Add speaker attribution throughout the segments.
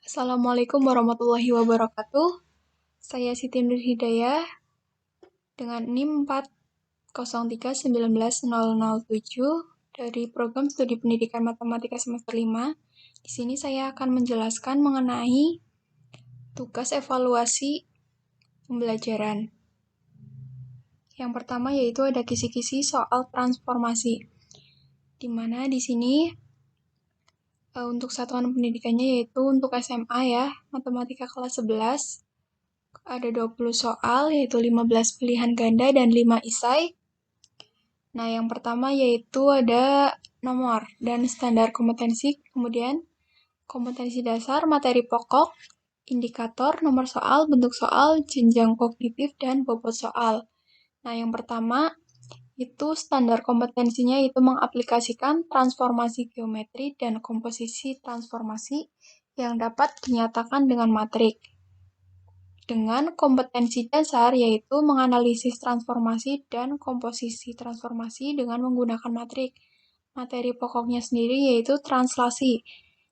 Speaker 1: Assalamualaikum warahmatullahi wabarakatuh. Saya Siti Nur Hidayah dengan NIM 403190007 dari Program Studi Pendidikan Matematika semester 5. Di sini saya akan menjelaskan mengenai tugas evaluasi pembelajaran. Yang pertama yaitu ada kisi-kisi soal transformasi. Di mana di sini untuk satuan pendidikannya yaitu untuk SMA ya, matematika kelas 11. Ada 20 soal, yaitu 15 pilihan ganda dan 5 isai. Nah, yang pertama yaitu ada nomor dan standar kompetensi, kemudian kompetensi dasar, materi pokok, indikator, nomor soal, bentuk soal, jenjang kognitif, dan bobot soal. Nah, yang pertama itu standar kompetensinya itu mengaplikasikan transformasi geometri dan komposisi transformasi yang dapat dinyatakan dengan matrik. Dengan kompetensi dasar yaitu menganalisis transformasi dan komposisi transformasi dengan menggunakan matrik. Materi pokoknya sendiri yaitu translasi,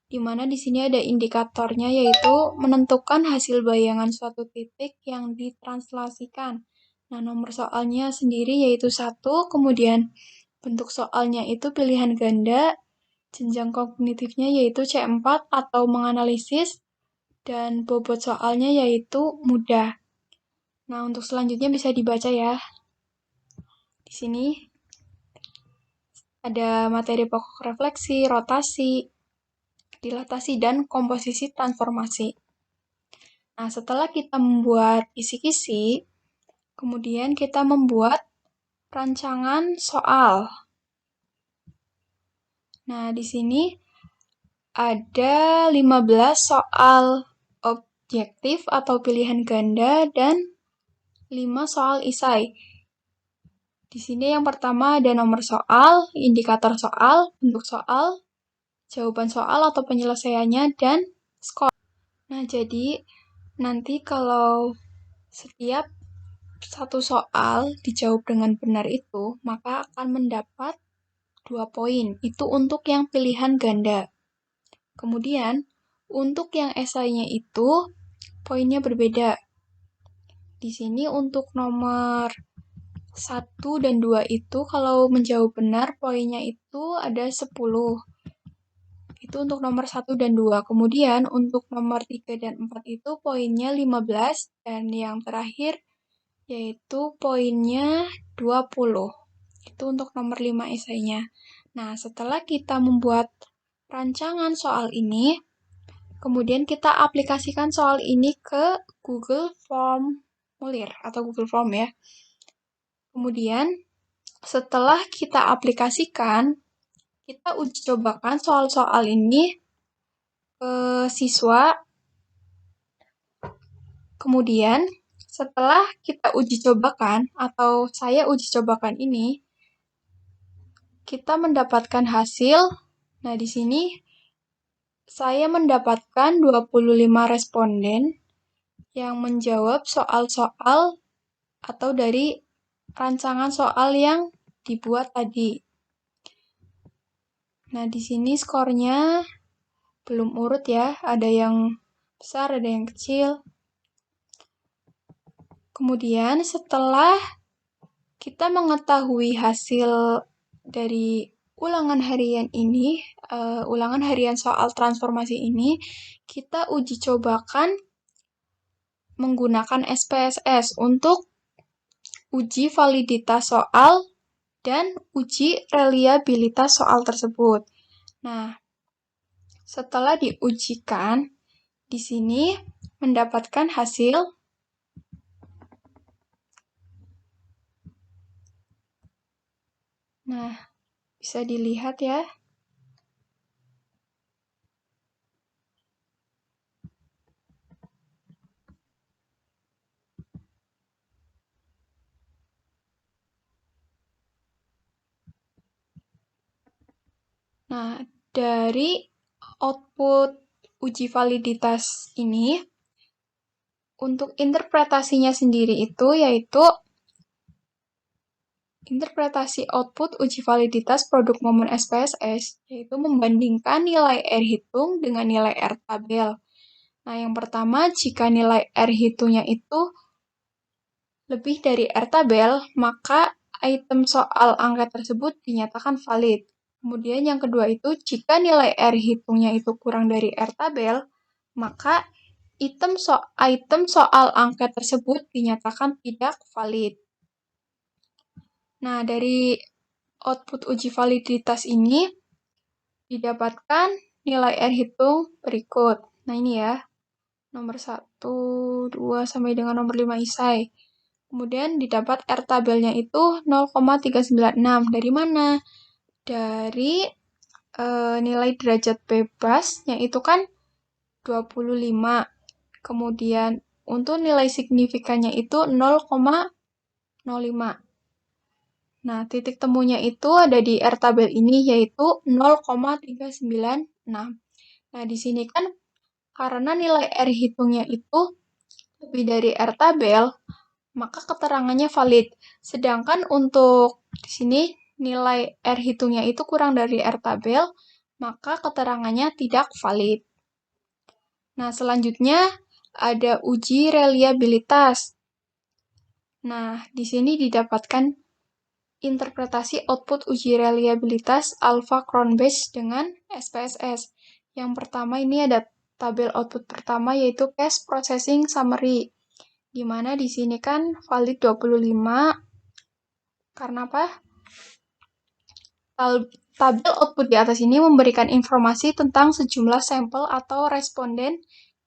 Speaker 1: di mana di sini ada indikatornya yaitu menentukan hasil bayangan suatu titik yang ditranslasikan. Nah, nomor soalnya sendiri yaitu 1, kemudian bentuk soalnya itu pilihan ganda, jenjang kognitifnya yaitu C4 atau menganalisis, dan bobot soalnya yaitu mudah. Nah, untuk selanjutnya bisa dibaca ya. Di sini ada materi pokok refleksi, rotasi, dilatasi, dan komposisi transformasi. Nah, setelah kita membuat kisi-kisi, kemudian kita membuat rancangan soal. Nah, di sini ada 15 soal objektif atau pilihan ganda dan 5 soal isai. Di sini yang pertama ada nomor soal, indikator soal, bentuk soal, jawaban soal atau penyelesaiannya, dan skor. Nah, jadi nanti kalau setiap satu soal dijawab dengan benar itu, maka akan mendapat 2 poin. Itu untuk yang pilihan ganda. Kemudian, untuk yang esainya itu, poinnya berbeda. Di sini untuk nomor 1 dan 2 itu, kalau menjawab benar, poinnya itu ada 10. Itu untuk nomor 1 dan 2. Kemudian, untuk nomor 3 dan 4 itu, poinnya 15. Dan yang terakhir, yaitu poinnya 20. Itu untuk nomor 5 esainya. Nah, setelah kita membuat rancangan soal ini, kemudian kita aplikasikan soal ini ke Google Formulir atau Google Form ya. Kemudian, setelah kita aplikasikan, kita uji cobakan soal-soal ini ke siswa. Kemudian, setelah kita uji cobakan atau saya uji cobakan ini, kita mendapatkan hasil. Nah, di sini saya mendapatkan 25 responden yang menjawab soal-soal atau dari rancangan soal yang dibuat tadi. Nah, di sini skornya belum urut ya, ada yang besar, ada yang kecil. Kemudian setelah kita mengetahui hasil dari ulangan harian ini, ulangan harian soal transformasi ini, kita uji cobakan menggunakan SPSS untuk uji validitas soal dan uji reliabilitas soal tersebut. Nah, setelah diujikan, di sini mendapatkan hasil. Nah, bisa dilihat ya. Nah, dari output uji validitas ini, untuk interpretasinya sendiri itu yaitu interpretasi output uji validitas produk momen SPSS, yaitu membandingkan nilai R hitung dengan nilai R tabel. Nah, yang pertama, jika nilai R hitungnya itu lebih dari R tabel, maka item soal angka tersebut dinyatakan valid. Kemudian yang kedua itu, jika nilai R hitungnya itu kurang dari R tabel, maka item soal angka tersebut dinyatakan tidak valid. Nah, dari output uji validitas ini didapatkan nilai R hitung berikut. Nah, ini ya, nomor 1, 2, sampai dengan nomor 5 isai. Kemudian didapat R tabelnya itu 0,396. Dari mana? Dari nilai derajat bebasnya itu kan 25. Kemudian untuk nilai signifikannya itu 0,05. Nah, titik temunya itu ada di R tabel ini, yaitu 0,396. Nah, di sini kan karena nilai R hitungnya itu lebih dari R tabel, maka keterangannya valid. Sedangkan untuk di sini nilai R hitungnya itu kurang dari R tabel, maka keterangannya tidak valid. Nah, selanjutnya ada uji reliabilitas. Nah, di sini didapatkan interpretasi output uji reliabilitas alpha Cronbach dengan SPSS. Yang pertama ini ada tabel output pertama yaitu Cache Processing Summary. Di mana di sini kan valid 25. Karena apa? Tabel output di atas ini memberikan informasi tentang sejumlah sampel atau responden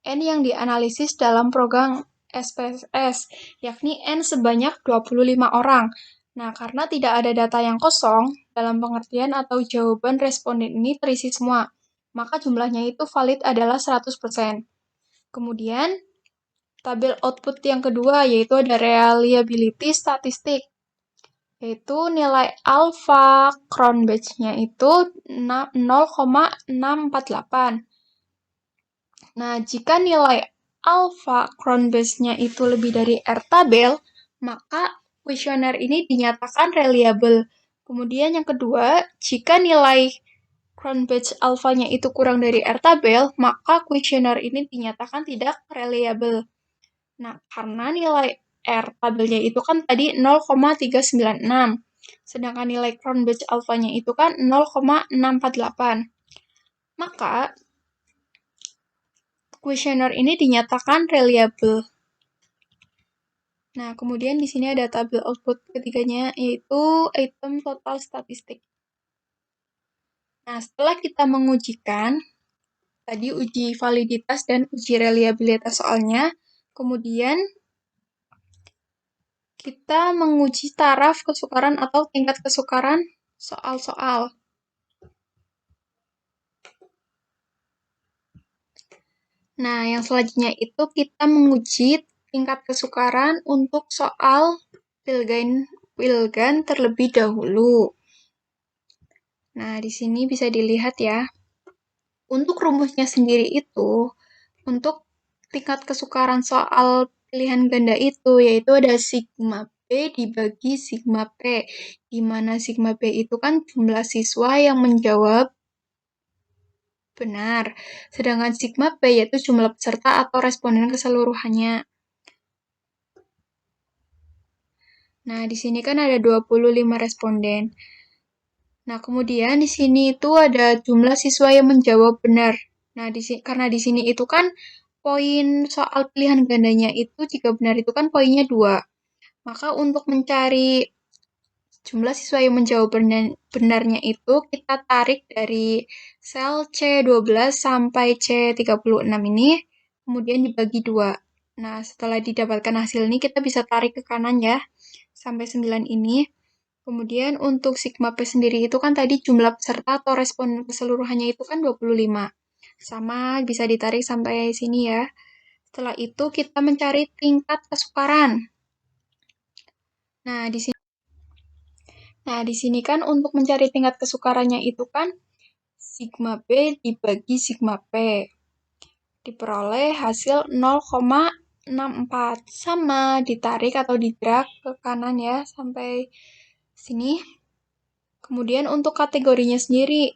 Speaker 1: N yang dianalisis dalam program SPSS, yakni N sebanyak 25 orang. Nah, karena tidak ada data yang kosong, dalam pengertian atau jawaban responden ini terisi semua, maka jumlahnya itu valid adalah 100%. Kemudian, tabel output yang kedua yaitu ada reliability statistik, yaitu nilai alpha Cronbach-nya itu 0,648. Nah, jika nilai alpha Cronbach-nya itu lebih dari R tabel, maka kuesioner ini dinyatakan reliable. Kemudian yang kedua, jika nilai Cronbach alpha-nya itu kurang dari R tabel, maka kuesioner ini dinyatakan tidak reliable. Nah, karena nilai R tabelnya itu kan tadi 0,396, sedangkan nilai Cronbach alpha-nya itu kan 0,648. Maka, kuesioner ini dinyatakan reliable. Nah, kemudian di sini ada tabel output ketiganya, yaitu item total statistik. Nah, setelah kita mengujikan, tadi uji validitas dan uji reliabilitas soalnya, kemudian kita menguji taraf kesukaran atau tingkat kesukaran soal-soal. Nah, yang selanjutnya itu kita menguji tingkat kesukaran untuk soal Pilgan terlebih dahulu. Nah, di sini bisa dilihat ya. Untuk rumusnya sendiri itu, untuk tingkat kesukaran soal pilihan ganda itu, yaitu ada sigma B dibagi sigma P, di mana sigma B itu kan jumlah siswa yang menjawab benar, sedangkan sigma P yaitu jumlah peserta atau responden keseluruhannya. Nah, di sini kan ada 25 responden. Nah, kemudian di sini itu ada jumlah siswa yang menjawab benar. Nah, karena di sini itu kan poin soal pilihan gandanya itu jika benar itu kan poinnya 2. Maka untuk mencari jumlah siswa yang menjawab benarnya itu kita tarik dari sel C12 sampai C36 ini, kemudian dibagi 2. Nah, setelah didapatkan hasil ini kita bisa tarik ke kanan ya, sampai 9 ini. Kemudian untuk sigma P sendiri itu kan tadi jumlah peserta atau responden keseluruhannya itu kan 25. Sama bisa ditarik sampai sini ya. Setelah itu kita mencari tingkat kesukaran. Nah, di sini kan untuk mencari tingkat kesukarannya itu kan sigma B dibagi sigma P. Diperoleh hasil 0,64. Sama ditarik atau didrag ke kanan ya sampai sini. Kemudian untuk kategorinya sendiri.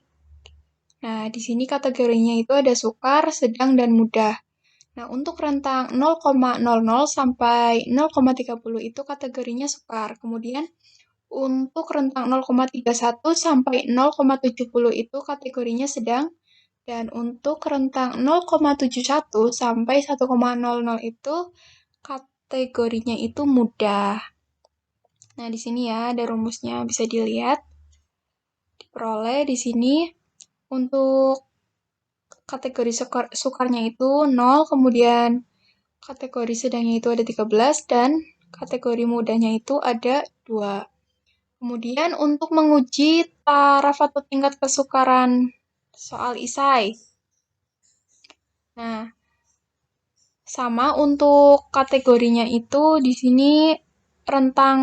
Speaker 1: Nah, di sini kategorinya itu ada sukar, sedang, dan mudah. Nah, untuk rentang 0,00 sampai 0,30 itu kategorinya sukar. Kemudian untuk rentang 0,31 sampai 0,70 itu kategorinya sedang. Dan untuk rentang 0,71 sampai 1,00 itu kategorinya itu mudah. Nah, di sini ya ada rumusnya, bisa dilihat. Diperoleh di sini untuk kategori sukarnya itu 0, kemudian kategori sedangnya itu ada 13, dan kategori mudahnya itu ada 2. Kemudian untuk menguji taraf atau tingkat kesukaran soal isai. Nah, sama untuk kategorinya itu di sini rentang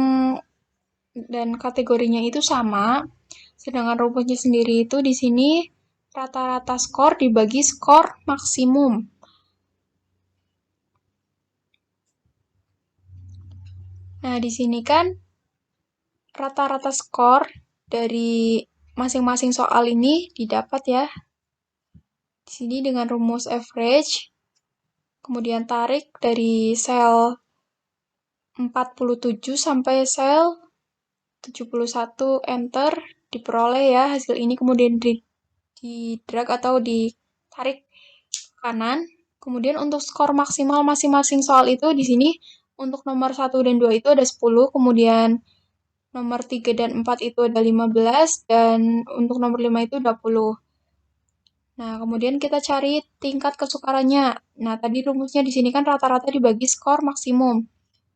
Speaker 1: dan kategorinya itu sama. Sedangkan rumusnya sendiri itu di sini rata-rata skor dibagi skor maksimum. Nah, di sini kan rata-rata skor dari masing-masing soal ini didapat ya. Di sini dengan rumus average, kemudian tarik dari sel 47 sampai sel 71, enter, diperoleh ya hasil ini, kemudian di drag atau ditarik ke kanan. Kemudian untuk skor maksimal masing-masing soal itu di sini untuk nomor 1 dan 2 itu ada 10, kemudian nomor 3 dan 4 itu ada 15, dan untuk nomor 5 itu 20. Nah, kemudian kita cari tingkat kesukarannya. Nah, tadi rumusnya di sini kan rata-rata dibagi skor maksimum.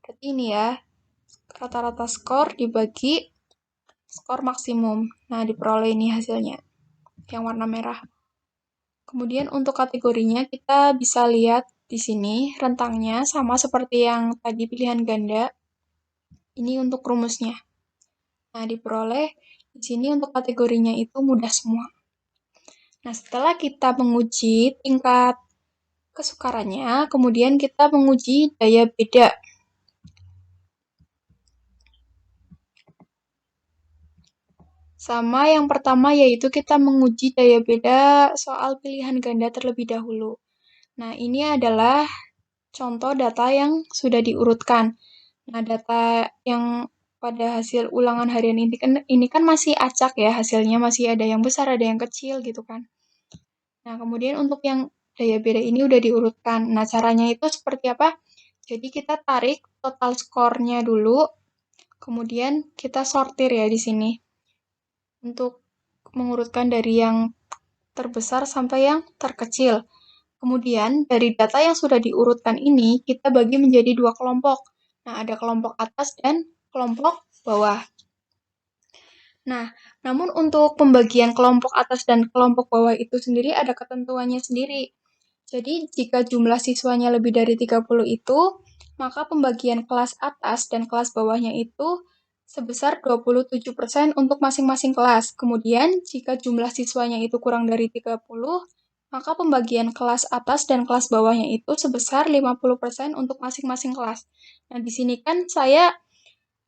Speaker 1: Berarti ini ya, rata-rata skor dibagi skor maksimum. Nah, diperoleh ini hasilnya, yang warna merah. Kemudian untuk kategorinya kita bisa lihat di sini rentangnya sama seperti yang tadi pilihan ganda. Ini untuk rumusnya. Nah, diperoleh di sini untuk kategorinya itu mudah semua. Nah, setelah kita menguji tingkat kesukarannya, kemudian kita menguji daya beda. Sama yang pertama yaitu kita menguji daya beda soal pilihan ganda terlebih dahulu. Nah, ini adalah contoh data yang sudah diurutkan. Nah, data yang pada hasil ulangan harian ini kan masih acak ya, hasilnya masih ada yang besar, ada yang kecil gitu kan. Nah, kemudian untuk yang daya beda ini udah diurutkan. Nah, caranya itu seperti apa? Jadi kita tarik total skornya dulu, kemudian kita sortir ya di sini. Untuk mengurutkan dari yang terbesar sampai yang terkecil. Kemudian dari data yang sudah diurutkan ini, kita bagi menjadi 2 kelompok. Nah, ada kelompok atas dan kelompok bawah. Nah, namun untuk pembagian kelompok atas dan kelompok bawah itu sendiri ada ketentuannya sendiri. Jadi, jika jumlah siswanya lebih dari 30 itu, maka pembagian kelas atas dan kelas bawahnya itu sebesar 27% untuk masing-masing kelas. Kemudian, jika jumlah siswanya itu kurang dari 30, maka pembagian kelas atas dan kelas bawahnya itu sebesar 50% untuk masing-masing kelas. Nah, di sini kan saya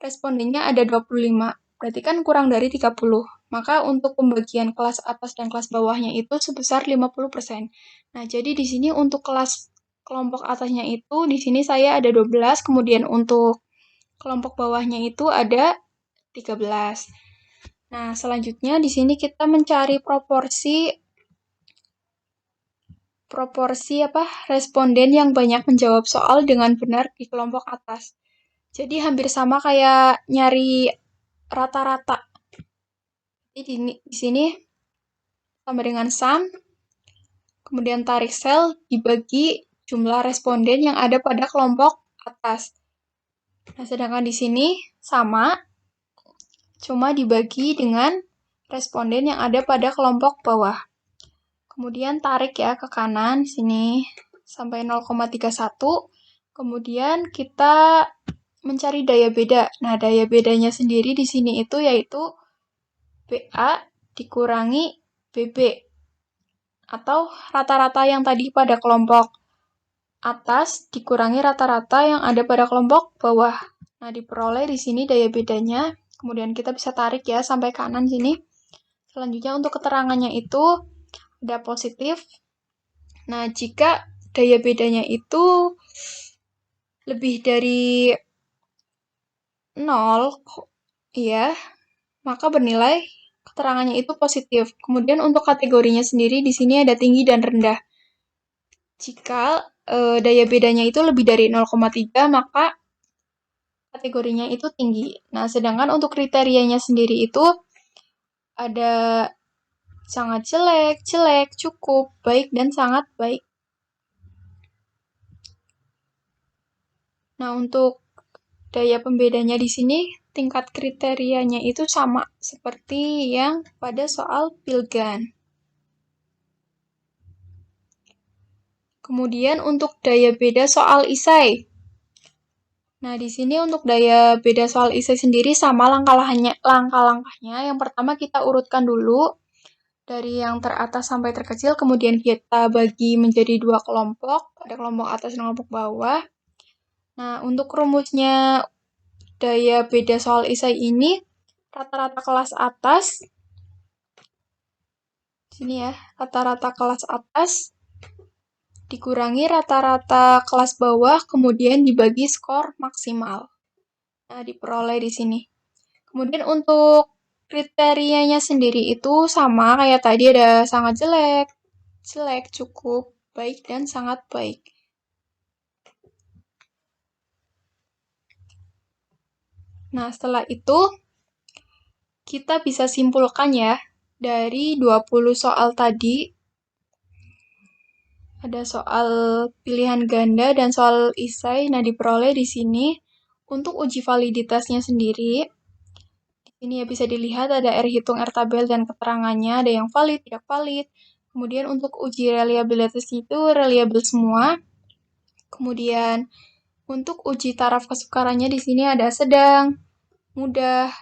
Speaker 1: respondennya ada 25, berarti kan kurang dari 30. Maka untuk pembagian kelas atas dan kelas bawahnya itu sebesar 50%. Nah, jadi di sini untuk kelas kelompok atasnya itu, di sini saya ada 12, kemudian untuk kelompok bawahnya itu ada 13. Nah, selanjutnya di sini kita mencari proporsi responden yang banyak menjawab soal dengan benar di kelompok atas. Jadi hampir sama kayak nyari rata-rata. Jadi di sini sama dengan sum, kemudian tarik sel dibagi jumlah responden yang ada pada kelompok atas. Nah, sedangkan di sini sama, cuma dibagi dengan responden yang ada pada kelompok bawah. Kemudian tarik ya ke kanan sini sampai 0,31. Kemudian kita mencari daya beda. Nah, daya bedanya sendiri di sini itu yaitu BA dikurangi BB. Atau rata-rata yang tadi pada kelompok atas dikurangi rata-rata yang ada pada kelompok bawah. Nah, diperoleh di sini daya bedanya. Kemudian kita bisa tarik ya sampai kanan sini. Selanjutnya untuk keterangannya itu ada positif. Nah, jika daya bedanya itu lebih dari 0, ya, maka bernilai keterangannya itu positif. Kemudian untuk kategorinya sendiri di sini ada tinggi dan rendah. Jika daya bedanya itu lebih dari 0,3, maka kategorinya itu tinggi. Nah, sedangkan untuk kriterianya sendiri itu ada sangat jelek, jelek, cukup, baik, dan sangat baik. Nah, untuk daya pembedanya di sini, tingkat kriterianya itu sama seperti yang pada soal Pilgan. Kemudian untuk daya beda soal isai. Nah, di sini untuk daya beda soal isai sendiri sama langkah-langkahnya. Yang pertama kita urutkan dulu dari yang teratas sampai terkecil, kemudian kita bagi menjadi 2 kelompok, ada kelompok atas dan kelompok bawah. Nah, untuk rumusnya daya beda soal isai ini, rata-rata kelas atas, sini ya, rata-rata kelas atas dikurangi rata-rata kelas bawah, kemudian dibagi skor maksimal. Nah, diperoleh di sini. Kemudian untuk kriterianya sendiri itu sama kayak tadi, ada sangat jelek, jelek, cukup, baik, dan sangat baik. Nah, setelah itu kita bisa simpulkan ya, dari 20 soal tadi, ada soal pilihan ganda dan soal isai. Nah, diperoleh di sini. Untuk uji validitasnya sendiri, di sini ya bisa dilihat ada R hitung, R tabel, dan keterangannya. Ada yang valid, tidak valid. Kemudian untuk uji reliabilitas itu reliable semua. Kemudian untuk uji taraf kesukarannya di sini ada sedang, mudah.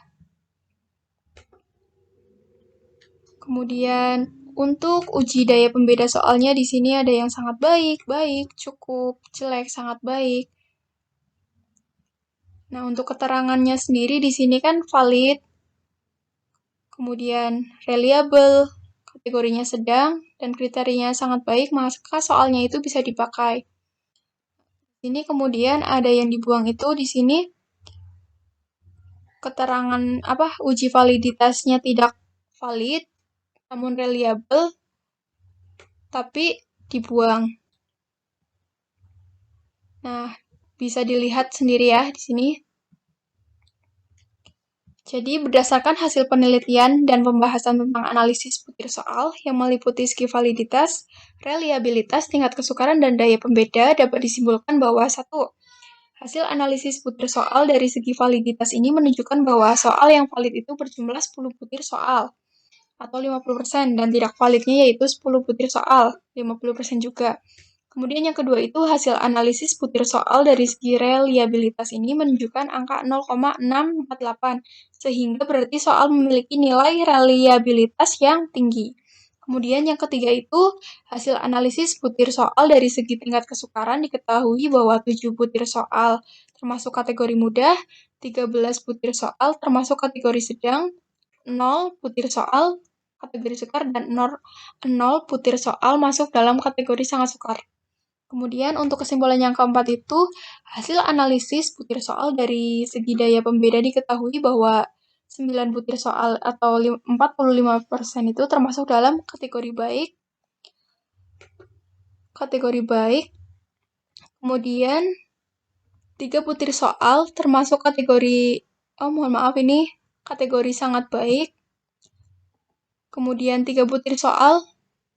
Speaker 1: Kemudian untuk uji daya pembeda soalnya di sini ada yang sangat baik, baik, cukup, jelek, sangat baik. Nah, untuk keterangannya sendiri di sini kan valid, kemudian reliable, kategorinya sedang, dan kriterianya sangat baik, maka soalnya itu bisa dipakai. Ini kemudian ada yang dibuang itu di sini keterangan uji validitasnya tidak valid, namun reliable, tapi dibuang. Nah, bisa dilihat sendiri ya di sini. Jadi, berdasarkan hasil penelitian dan pembahasan tentang analisis butir soal yang meliputi segi validitas, reliabilitas, tingkat kesukaran, dan daya pembeda, dapat disimpulkan bahwa 1. Hasil analisis butir soal dari segi validitas ini menunjukkan bahwa soal yang valid itu berjumlah 10 butir soal, atau 50%, dan tidak validnya yaitu 10 butir soal, 50% juga. Kemudian yang kedua itu hasil analisis butir soal dari segi reliabilitas ini menunjukkan angka 0,648, sehingga berarti soal memiliki nilai reliabilitas yang tinggi. Kemudian yang ketiga itu hasil analisis butir soal dari segi tingkat kesukaran diketahui bahwa 7 butir soal termasuk kategori mudah, 13 butir soal termasuk kategori sedang, 0 butir soal kategori sukar, dan 0 butir soal masuk dalam kategori sangat sukar. Kemudian untuk kesimpulan yang keempat itu, hasil analisis butir soal dari segi daya pembeda diketahui bahwa 9 butir soal atau 45% itu termasuk dalam kategori baik. Kemudian 3 butir soal termasuk kategori, kategori sangat baik. Kemudian 3 butir soal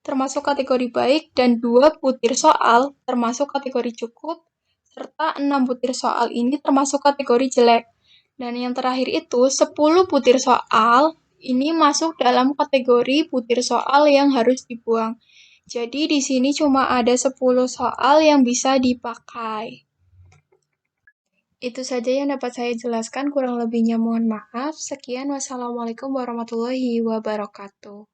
Speaker 1: termasuk kategori baik, dan 2 butir soal termasuk kategori cukup, serta 6 butir soal ini termasuk kategori jelek. Dan yang terakhir itu 10 butir soal ini masuk dalam kategori butir soal yang harus dibuang. Jadi di sini cuma ada 10 soal yang bisa dipakai. Itu saja yang dapat saya jelaskan, kurang lebihnya mohon maaf. Sekian, wassalamualaikum warahmatullahi wabarakatuh.